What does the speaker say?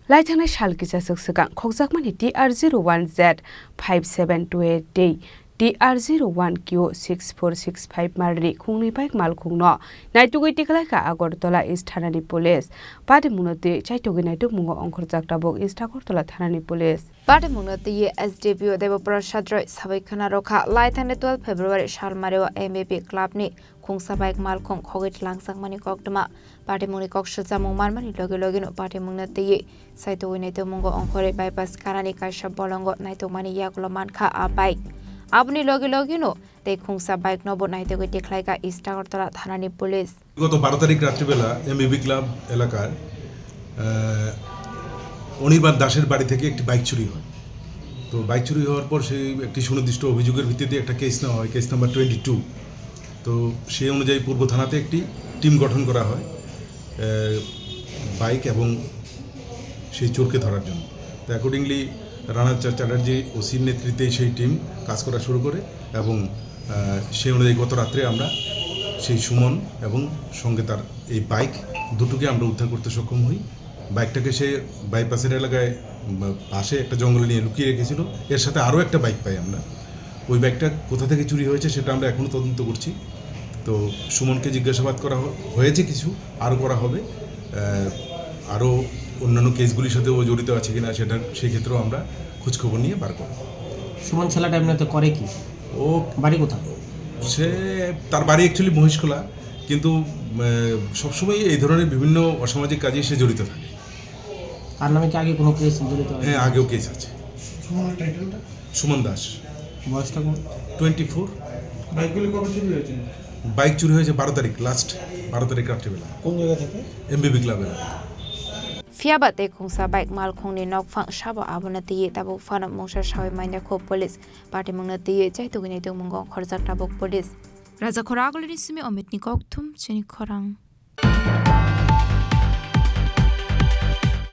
Laithangnai sal Kisa Swkang Khokjakmani TR01Z 5728D TR01Q6465 Marri Khungnwi Malkhungno Naitugwi Tikhlaikha Agortola East Thanani Police Pade Munoti Chaitogi Naitugmungo Khorjaktabok East Agortola Thanani Police Pade Munoti SDPO Devoprasad Roy Sabaikana Roka Laithangnai 12 February Shalmarewa MAP Club ni Khungsabaik Malkhung Khokjakmani Kokdama Pade Muni Khokjakmani Marmani Logino Pade Munoti Saitogi Naitugmungo Khore bypass Karani Kaisha Bolongo Naitugmani Yakulaman Kha Abai আপনি লগে লগিনো তে খুংসা bike নব নাইতুগি টিকলাইকা east Agartala থানানি police গত 12 তারিখ রাত্রিবেলা এমবিবি club এলাকার অনির্বাণ দাসের বাড়ি থেকে একটি বাইক চুরি হয় তো বাইক চুরি হওয়ার পর সেই একটি সুনির্দিষ্ট অভিযোগের ভিত্তিতে একটা কেস নেওয়া হয় কেস নাম্বার 22 তো সেই অনুযায়ী পূর্ব থানাতে একটি টিম গঠন করা হয় বাইক এবং সেই চোরকে ধরার জন্য তো অ্যাকর্ডিংলি রানা চ্যাটার্জি ওসির নেতৃত্বে সেই টিম কাজ করা শুরু করে এবং সেই অনুযায়ী গত রাত্রে আমরা সেই সুমন এবং সঙ্গে তার এই বাইক দুটোকে আমরা উদ্ধার করতে সক্ষম হই বাইকটাকে সে বাইপাসের এলাকায় পাশে একটা জঙ্গলে নিয়ে লুকিয়ে রেখেছিল এর সাথে আরও একটা বাইক পাই আমরা ওই বাইকটা কোথা থেকে চুরি হয়েছে সেটা আমরা এখনও তদন্ত করছি তো সুমনকে জিজ্ঞাসাবাদ করা হয়েছে কিছু আরও করা হবে আরও অন্যান্য কেসগুলির সাথে ও জড়িত আছে কিনা সেটা সেই ক্ষেত্রেও আমরা খোঁজখবর নিয়ে বার করব সুমন ছেলেটা এমনিতে করে কি ও বাড়ি কোথায় সে তার বাড়ি অ্যাকচুয়ালি মহিষখোলা কিন্তু সবসময় এই ধরনের বিভিন্ন অসামাজিক কাজে সে জড়িত থাকে তার নামে কি আগে কোনো কেস জড়িত আছে হ্যাঁ আগেও কেস আছে সুমন দাস বয়সটা কত 24 বাইকগুলো কবে চুরি হয়েছে বাইক চুরি হয়েছে 12 তারিখ লাস্ট 12 তারিখ রাত্রিবেলা কোন জায়গা থেকে এমবিবি ক্লাবের Fiabate Khungsa Bike Malkhungni Nokfang Shaba Abonati Tabu Fana Mosha Shawi Mania Ko Police Party Munati Chaitugini Mungo Khorjaktabok Police Raza Khorang Lismi Omitnikok Tum Chini Khorang